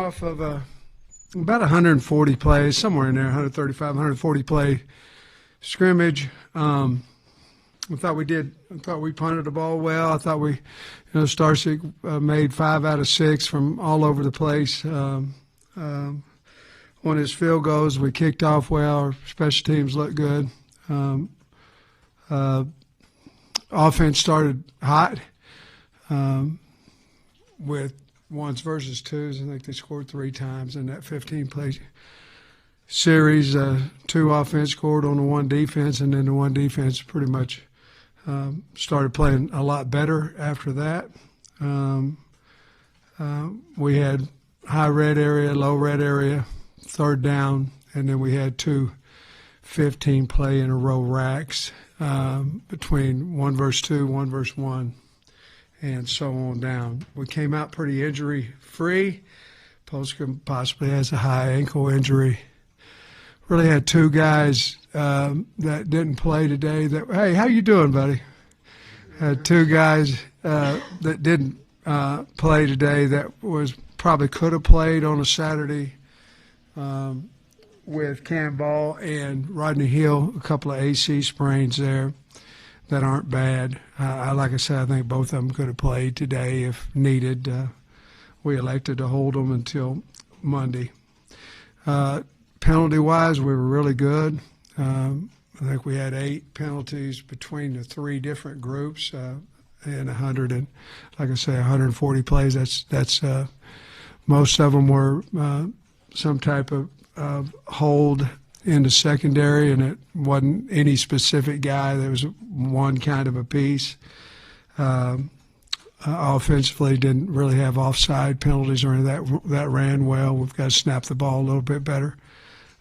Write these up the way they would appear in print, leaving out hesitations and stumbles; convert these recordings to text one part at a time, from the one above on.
off of about 140 plays, somewhere in there, 135, 140 play scrimmage. I thought we punted the ball well. I thought Starsick made 5 out of 6 from all over the place. On his field goals, we kicked off well. Our special teams looked good. Offense started hot with ones versus twos. I think they scored 3 times in that 15-play series. 2 offense scored on the 1 defense, and then the 1 defense pretty much started playing a lot better after that. We had high red area, low red area, 3rd down, and then we had 2 15-play in a row racks between 1 versus 2, 1 versus 1, and so on down. We came out pretty injury-free. Polska possibly has a high ankle injury. Really had 2 guys that didn't play today. Hey, how you doing, buddy? Had 2 guys that didn't play today that probably could have played on a Saturday with Cam Ball and Rodney Hill, a couple of AC sprains there that aren't bad. Like I said, I think both of them could have played today if needed. We elected to hold them until Monday. Penalty-wise, we were really good. I think we had 8 penalties between the 3 different groups, and 140 plays. That's most of them were some type of hold in the secondary, and it wasn't any specific guy. There was one kind of a piece. Offensively, didn't really have offside penalties or anything that ran well. We've got to snap the ball a little bit better.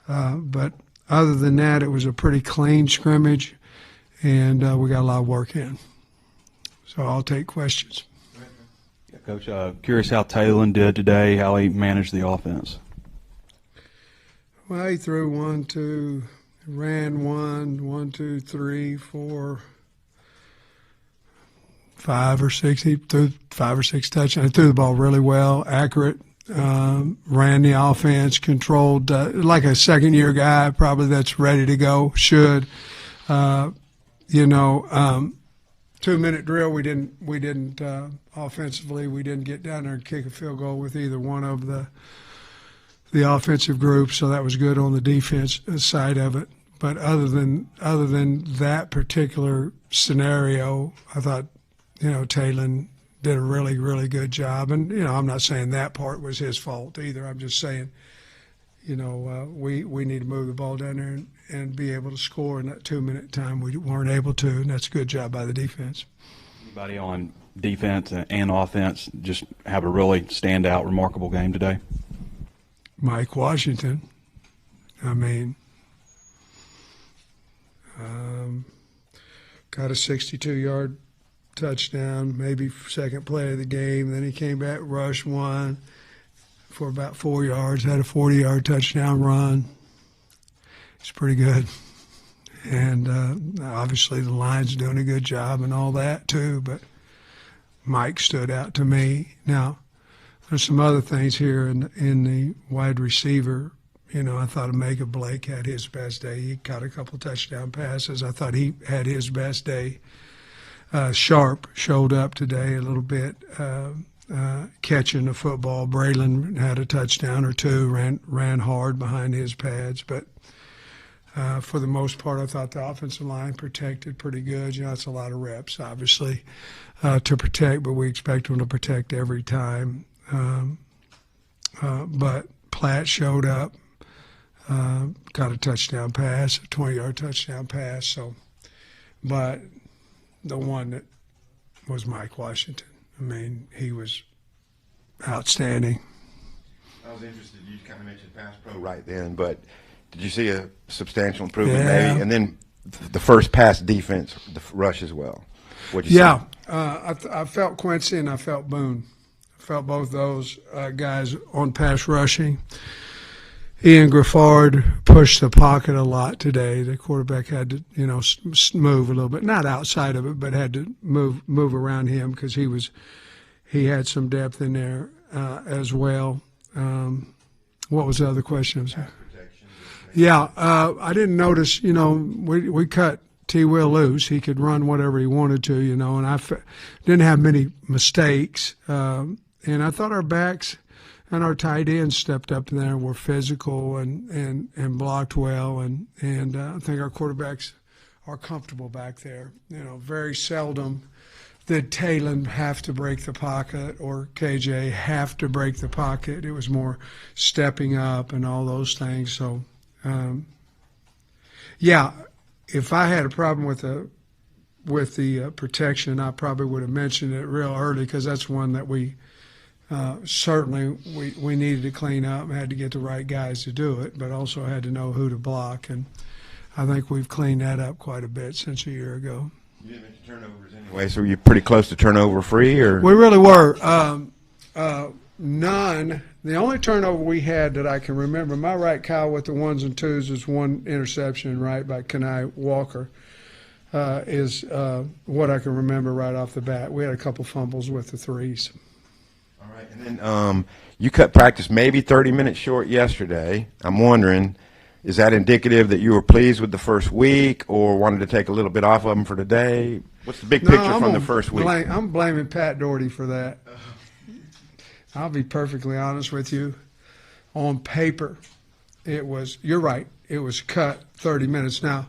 But other than that, it was a pretty clean scrimmage, and we got a lot of work in. So I'll take questions. Yeah, Coach, curious how Taylor did today, how he managed the offense. Well, he threw 1, 2, ran 1, 2, 3, 4, 5 or 6. He threw 5 or 6 touchdowns. He threw the ball really well, accurate. Ran the offense, controlled, like a second-year guy, probably that's ready to go. Should, 2-minute drill. We didn't offensively. We didn't get down there and kick a field goal with either one of the offensive groups. So that was good on the defense side of it. But other than that particular scenario, I thought, Taylor did a really, really good job. And, I'm not saying that part was his fault either. I'm just saying, we need to move the ball down there and be able to score in that 2-minute time. We weren't able to, and that's a good job by the defense. Anybody on defense and offense just have a really standout, remarkable game today? Mike Washington. Got a 62-yard touchdown, maybe second play of the game. Then he came back, rushed 1 for about 4 yards, had a 40-yard touchdown run. It's pretty good. And obviously the line's doing a good job and all that too, but Mike stood out to me. Now, there's some other things here in the wide receiver. I thought Omega Blake had his best day. He caught a couple touchdown passes. I thought he had his best day. Sharp showed up today a little bit, catching the football. Braylon had a touchdown or 2, ran hard behind his pads. But for the most part, I thought the offensive line protected pretty good. It's a lot of reps, obviously, to protect, but we expect them to protect every time. But Platt showed up, got a touchdown pass, a 20-yard touchdown pass. But the one that was Mike Washington. He was outstanding. I was interested, you kind of mentioned pass pro right then, but did you see a substantial improvement maybe? And then the first pass defense, the rush as well. What'd you see? I felt Quincy and I felt Boone. I felt both those guys on pass rushing. Ian Griffard pushed the pocket a lot today. The quarterback had to, move a little bit, not outside of it, but had to move around him because he had some depth in there as well. What was the other question? Pass protection. Yeah, I didn't notice, we cut T-Will loose. He could run whatever he wanted to, and didn't have many mistakes. And I thought our backs and our tight ends stepped up there and were physical and blocked well. And I think our quarterbacks are comfortable back there. Very seldom did Talon have to break the pocket or KJ have to break the pocket. It was more stepping up and all those things. So, yeah, if I had a problem with the protection, I probably would have mentioned it real early, because that's one that we certainly needed to clean up and had to get the right guys to do it, but also had to know who to block. And I think we've cleaned that up quite a bit since a year ago. You didn't mention turnovers anyway, so you're pretty close to turnover free, or? We really were. None. The only turnover we had that I can remember, am I right, Kyle, with the ones and twos, is one interception, right, by Kenai Walker, is what I can remember right off the bat. We had a couple fumbles with the threes. All right, and then you cut practice maybe 30 minutes short yesterday. I'm wondering, is that indicative that you were pleased with the first week or wanted to take a little bit off of them for today? What's the big picture from the first week? I'm blaming Pat Doherty for that. I'll be perfectly honest with you. On paper, you're right, it was cut 30 minutes. Now,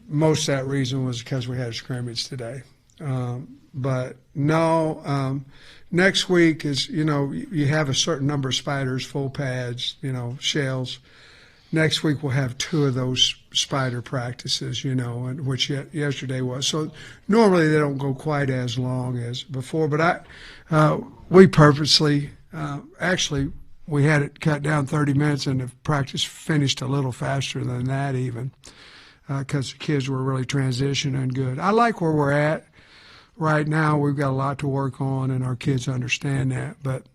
most of that reason was because we had a scrimmage today. But no, next week is, you have a certain number of spiders, full pads, shells. Next week we'll have 2 of those spider practices, and which yesterday was. So normally they don't go quite as long as before, but we purposely, actually, we had it cut down 30 minutes, and the practice finished a little faster than that even, because the kids were really transitioning good. I like where we're at right now. We've got a lot to work on, and our kids understand that. But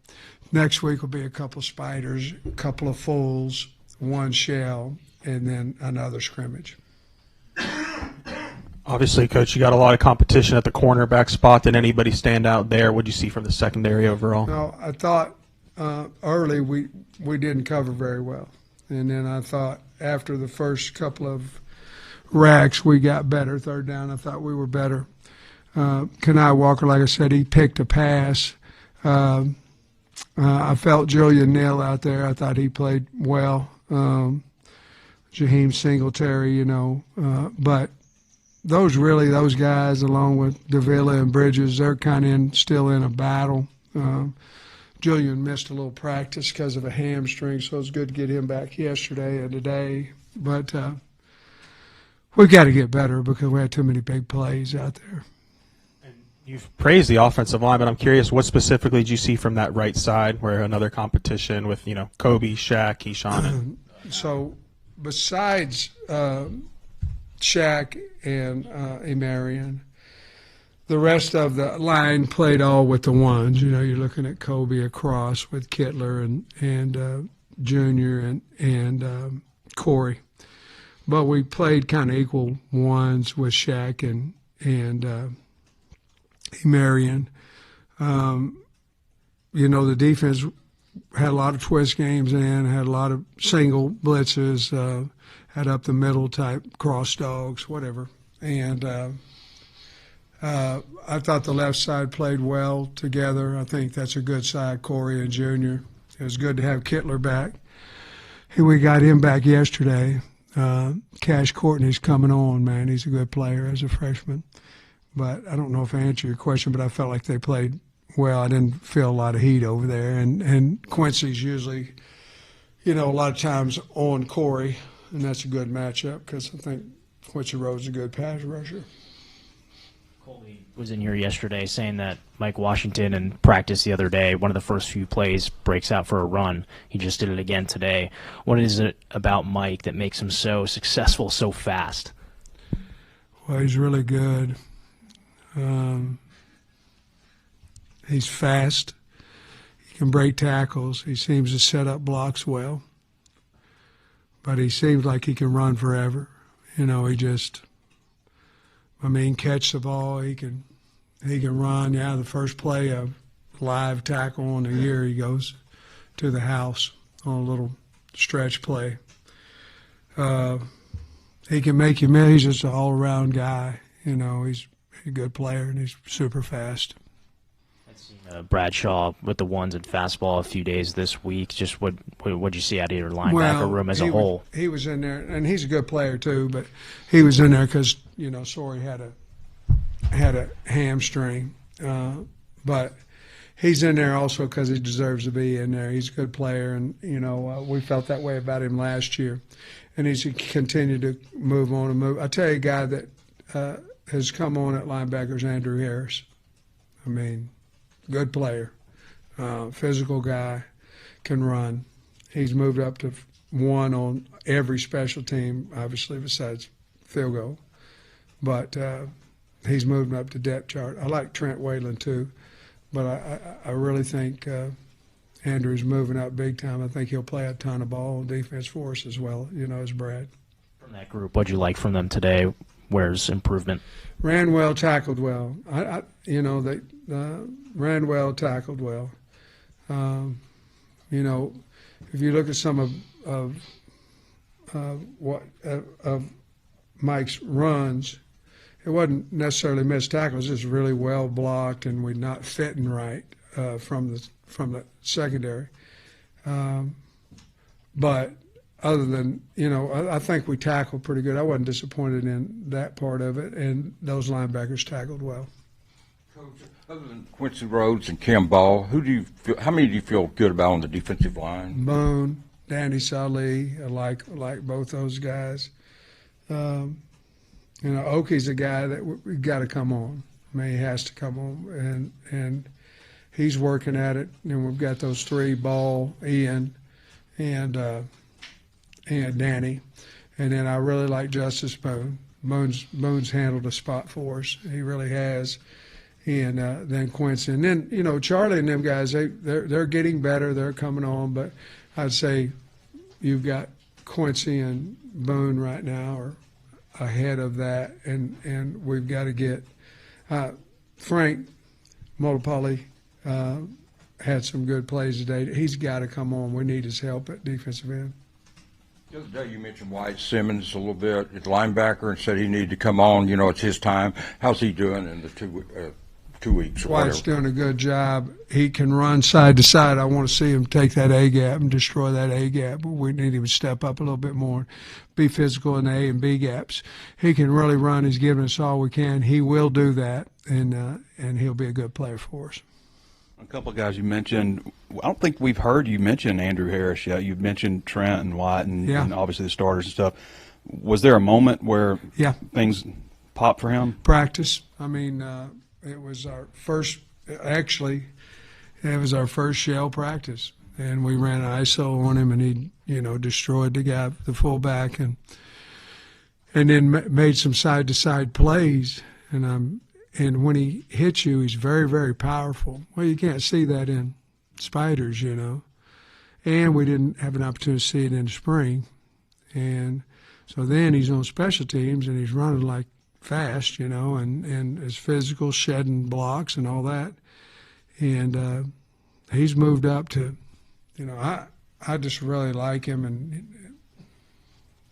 next week will be a couple of spiders, a couple of fulls, 1 shell, and then another scrimmage. Obviously, Coach, you got a lot of competition at the cornerback spot. Did anybody stand out there? What did you see from the secondary overall? No, I thought early we didn't cover very well. And then I thought after the first couple of racks, we got better. Third down, I thought we were better. Kenai Walker, like I said, he picked a pass. I felt Julian Neal out there. I thought he played well. Jaheim Singletary, but those guys, along with Davila and Bridges, they're kind of still in a battle. Julian missed a little practice because of a hamstring, so it was good to get him back yesterday and today. But we've got to get better because we had too many big plays out there. You've praised the offensive line, but I'm curious, what specifically did you see from that right side where another competition with, Kobe, Shaq, Keyshawn? So besides Shaq and Emarian, the rest of the line played all with the ones. You're looking at Kobe across with Kittler and Junior and Corey. But we played kind of equal ones with Shaq and Emarian. The defense had a lot of twist games in, had a lot of single blitzes, had up the middle type cross dogs, whatever. And I thought the left side played well together. I think that's a good side, Corey and Junior. It was good to have Kittler back. We got him back yesterday. Cash Courtney's coming on, man. He's a good player as a freshman. But I don't know if I answered your question, but I felt like they played well. I didn't feel a lot of heat over there. And Quincy's usually, a lot of times on Corey, and that's a good matchup because I think Quincy Rhodes is a good pass rusher. Colby was in here yesterday saying that Mike Washington in practice the other day, one of the first few plays, breaks out for a run. He just did it again today. What is it about Mike that makes him so successful so fast? Well, he's really good. He's fast. He can break tackles. He seems to set up blocks well. But he seems like he can run forever. Catch the ball. He can run. Yeah, the first play of live tackle in a year, he goes to the house on a little stretch play. He can make you miss. He's just an all-around guy. You know, he's a good player, and he's super fast. Bradshaw with the ones and fastball a few days this week. Just what'd you see out of your linebacker room as a whole? He was in there, and he's a good player too. But he was in there because Sorey had a hamstring, but he's in there also because he deserves to be in there. He's a good player, and we felt that way about him last year, and he's continued to move on and move. I tell you, a guy that has come on at linebacker is Andrew Harris. I mean, good player, physical guy, can run. He's moved up to 1 on every special team, obviously, besides field goal. But he's moved up to depth chart. I like Trent Whalen too, but I really think Andrew's moving up big time. I think he'll play a ton of ball on defense for us as well, as Brad. From that group, what'd you like from them today? Where's improvement? Ran well, tackled well. They ran well, tackled well. If you look at some of Mike's runs, it wasn't necessarily missed tackles. It was really well blocked, and we're not fitting right from the secondary. But other than, I think we tackled pretty good. I wasn't disappointed in that part of it, and those linebackers tackled well. Coach, other than Quincy Rhodes and Kim Ball, how many do you feel good about on the defensive line? Boone, Danny Saleh, I like both those guys. Oki's a guy that we got to come on. I mean, he has to come on, and he's working at it. And we've got those 3: Ball, Ian, and Danny. And then I really like Justice Boone. Boone's handled a spot for us. He really has. And then Quincy. And then, Charlie and them guys, they're getting better. They're coming on. But I'd say you've got Quincy and Boone right now are ahead of that. And we've got to get Frank Molopoli had some good plays today. He's got to come on. We need his help at defensive end. The other day you mentioned White Simmons a little bit at linebacker and said he needed to come on. It's his time. How's he doing in the 2 weeks or White's whatever? doing a good job. He can run side to side. I want to see him take that A gap and destroy that A gap. We need him to step up a little bit more, be physical in the A and B gaps. He can really run. He's giving us all we can. He will do that, and he'll be a good player for us. A couple of guys you mentioned, I don't think we've heard you mention Andrew Harris yet. You've mentioned Trent and White and obviously the starters and stuff. Was there a moment where things popped for him? Practice. I mean, it was our first shell practice. And we ran ISO on him, and he, destroyed the guy, the fullback, and then made some side-to-side plays. And when he hits you, he's very, very powerful. Well, you can't see that in spiders, And we didn't have an opportunity to see it in the spring. And so then he's on special teams, and he's running like fast, and is physical, shedding blocks and all that. And he's moved up to, I just really like him, and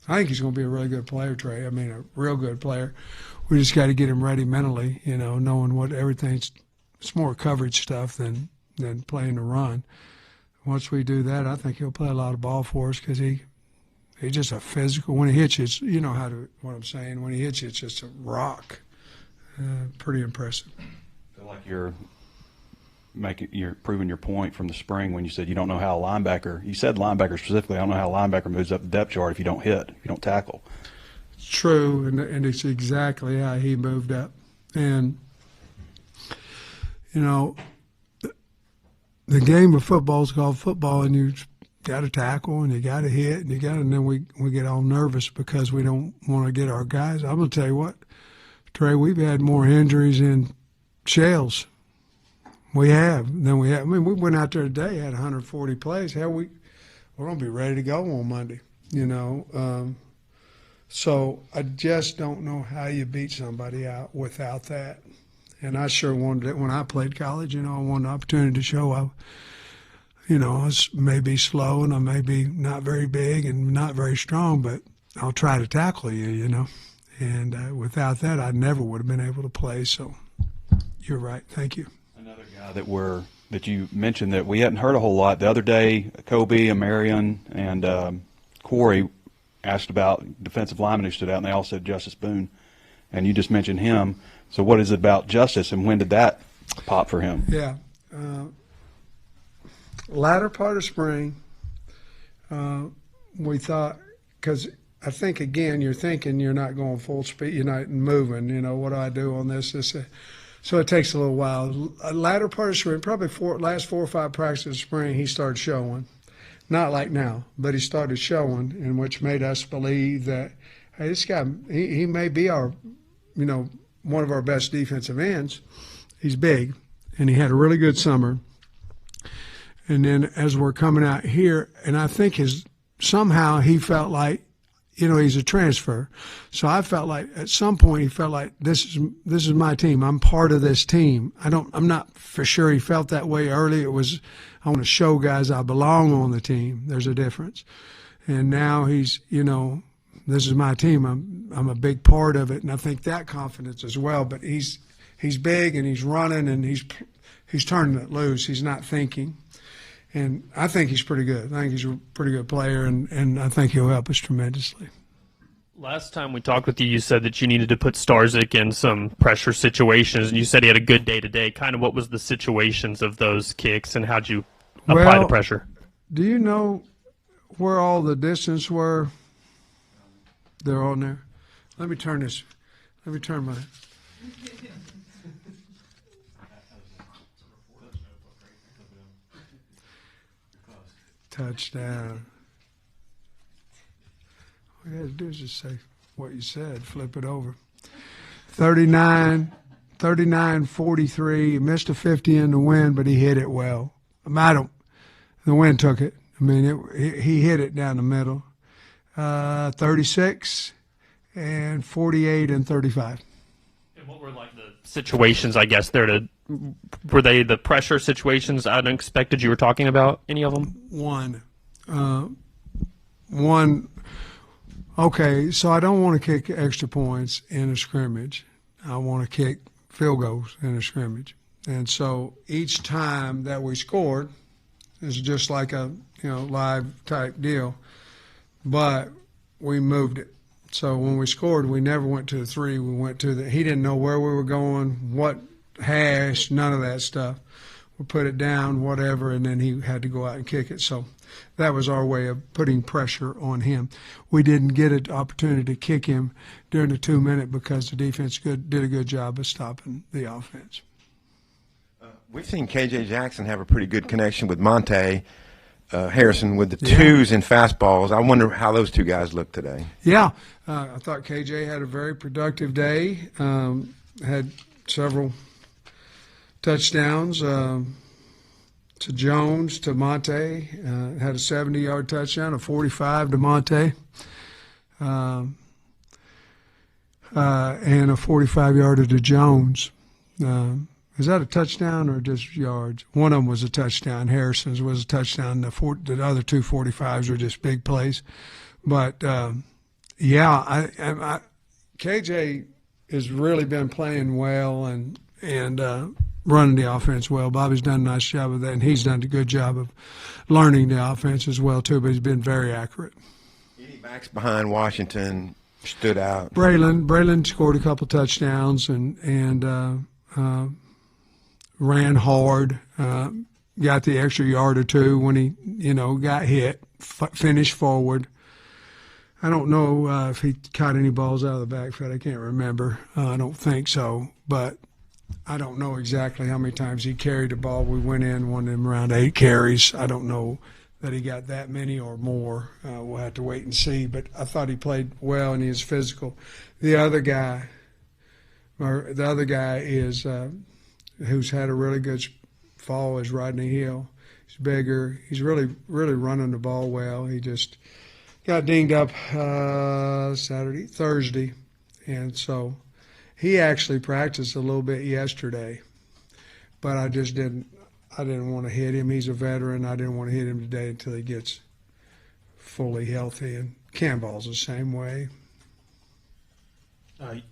I think he's going to be a really good player, Trey. I mean, a real good player. We just got to get him ready mentally, knowing what everything's. It's more coverage stuff than playing the run. Once we do that, I think he'll play a lot of ball for us because he's just a physical. When he hits you, what I'm saying. When he hits you, it's just a rock. Pretty impressive. I feel like you're proving your point from the spring when you said you don't know how a linebacker. You said linebacker specifically. I don't know how a linebacker moves up the depth chart if you don't hit, if you don't tackle. It's true, and it's exactly how he moved up. And the game of football is called football, and you got to tackle, and you got to hit, and then we get all nervous because we don't want to get our guys. I'm going to tell you what, Trey, we've had more injuries in shells. We have than we have. I mean, we went out there today, had 140 plays. Hell, we're going to be ready to go on Monday, So I just don't know how you beat somebody out without that. And I sure wanted it when I played college. I wanted an opportunity to show you know, I may be slow and I may be not very big and not very strong, but I'll try to tackle you, you know. And without that, I never would have been able to play. So you're right. Thank you. Another guy that you mentioned that we hadn't heard a whole lot. The other day, Kobe and Marion and Corey asked about defensive linemen who stood out, and they all said Justice Boone. And you just mentioned him. So what is it about Justice, and when did that pop for him? Yeah. Latter part of spring, we thought, because I think, again, you're thinking you're not going full speed, you're not moving, you know, what do I do on this? So it takes a little while. Latter part of spring, probably last 4 or 5 practices of spring, he started showing. Not like now, but he started showing, and which made us believe that, hey, this guy, he may be our, you know, one of our best defensive ends. He's big, and he had a really good summer. And then as we're coming out here, and I think somehow he felt like, you know, he's a transfer. So I felt like at some point he felt like this is my team. I'm part of this team. I'm not for sure he felt that way early. It was, I want to show guys I belong on the team. There's a difference. And now he's, you know, this is my team. I'm a big part of it, and I think that confidence as well. But he's big and he's running and he's turning it loose. He's not thinking. And I think he's pretty good. I think he's a pretty good player, and I think he'll help us tremendously. Last time we talked with you, you said that you needed to put Starzyk in some pressure situations, and you said he had a good day today. Kind of what was the situations of those kicks, and how'd you apply the pressure? Do you know where all the distance were? They're on there. Let me turn my... Touchdown. All you had to do is just say what you said, flip it over. 39-43, missed a 50 in the wind, but he hit it well. The wind took it. I mean, he hit it down the middle. 36 and 48 and 35. And what were like the situations, I guess, were they the pressure situations unexpected you were talking about, any of them? One. Okay, so I don't want to kick extra points in a scrimmage. I want to kick field goals in a scrimmage. And so each time that we scored is just like a, you know, live type deal. But we moved it. So when we scored, we never went to the 3. We went to he didn't know where we were going, what hash, none of that stuff. We put it down, whatever, and then he had to go out and kick it. So that was our way of putting pressure on him. We didn't get an opportunity to kick him during the 2-minute because the defense did a good job of stopping the offense. We've seen K.J. Jackson have a pretty good connection with Monte Harrison with the twos and fastballs. I wonder how those two guys look today. Yeah, I thought K.J. had a very productive day, had several touchdowns to Jones, to Monte, had a 70-yard touchdown, a 45 to Monte, and a 45-yarder to Jones. Is that a touchdown or just yards? One of them was a touchdown. Harrison's was a touchdown. The other 2 45s were just big plays. But, KJ has really been playing well and running the offense well. Bobby's done a nice job of that, and he's done a good job of learning the offense as well, too, but he's been very accurate. Any backs behind Washington stood out? Braylon scored a couple touchdowns and ran hard, got the extra yard or two when he, got hit, finished forward. I don't know if he caught any balls out of the backfield. I can't remember. I don't think so, but I don't know exactly how many times he carried the ball. We went in, won him around 8 carries. I don't know that he got that many or more. We'll have to wait and see, but I thought he played well and he was physical. The other guy is who's had a really good fall is Rodney Hill. He's bigger. He's really running the ball well. He just got dinged up Thursday, and so he actually practiced a little bit yesterday, but I I didn't want to hit him. He's a veteran. I didn't want to hit him today until he gets fully healthy. And Campbell's the same way.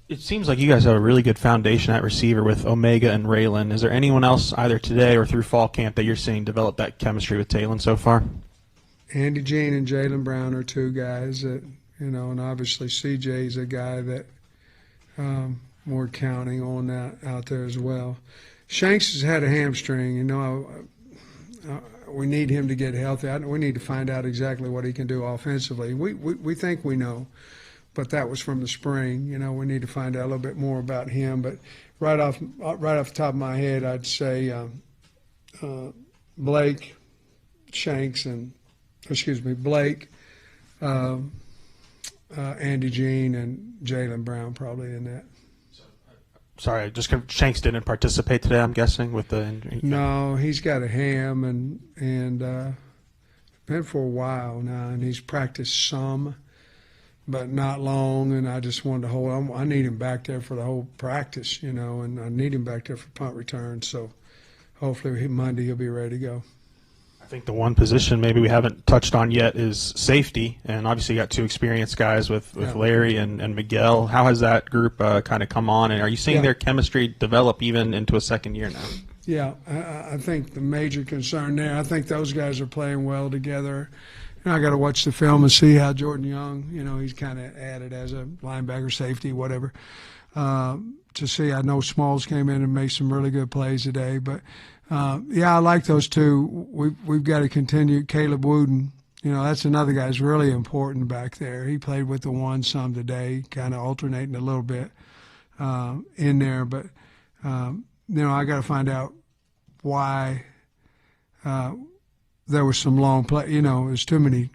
It seems like you guys have a really good foundation at receiver with Omega and Raylan. Is there anyone else either today or through fall camp that you're seeing develop that chemistry with Talon so far? Andy Jean and Jalen Brown are two guys that, and obviously CJ's a guy that we're counting on that out there as well. Shanks has had a hamstring. We need him to get healthy. We need to find out exactly what he can do offensively. We think we know, but that was from the spring. We need to find out a little bit more about him. But right off the top of my head, I'd say Blake, Shanks, Blake, Andy Jean, and Jalen Brown probably in that. Sorry, Shanks didn't participate today, I'm guessing, with the injury. No, he's got a ham and been for a while now, and he's practiced some, but not long. And I just wanted to hold on. I need him back there for the whole practice, and I need him back there for punt return. So hopefully Monday he'll be ready to go. I think the one position maybe we haven't touched on yet is safety, and obviously you got two experienced guys with Larry and Miguel. How has that group kind of come on, and are you seeing their chemistry develop even into a second year now? Yeah, I think the major concern there, I think those guys are playing well together. I got to watch the film and see how Jordan Young, he's kind of added as a linebacker, safety, whatever. To see, I know Smalls came in and made some really good plays today, but I like those two. We've got to continue. Caleb Wooden, that's another guy who's really important back there. He played with the one some today, kind of alternating a little bit in there. But I got to find out why there was some long play. There's too many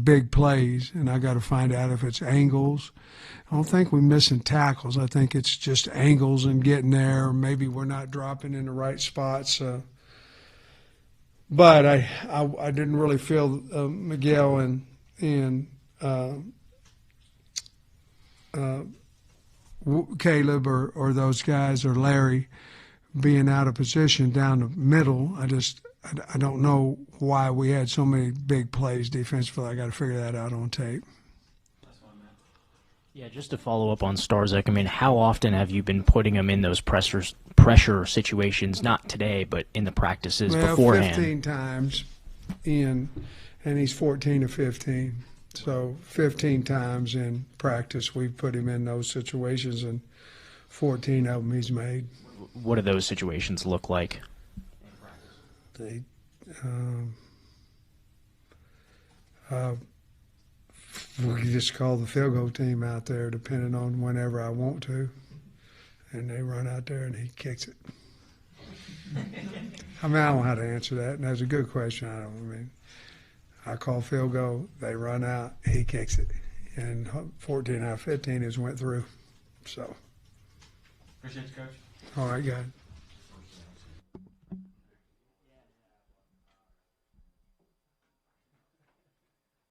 big plays, and I got to find out if it's angles. I don't think we're missing tackles. I think it's just angles and getting there. Or maybe we're not dropping in the right spots. But I didn't really feel Miguel and Caleb or those guys or Larry being out of position down the middle. I don't know why we had so many big plays defensively. I got to figure that out on tape. Yeah, just to follow up on Starzek, how often have you been putting him in those pressure situations, not today, but in the practices beforehand? 15 times, and he's 14 to 15. So 15 times in practice we've put him in those situations, and 14 of them he's made. What do those situations look like? We can just call the field goal team out there, depending on whenever I want to, and they run out there and he kicks it. I don't know how to answer that, and that's a good question. I call field goal, they run out, he kicks it, and 14 out of 15 has went through. So. Appreciate you, Coach. All right, guys.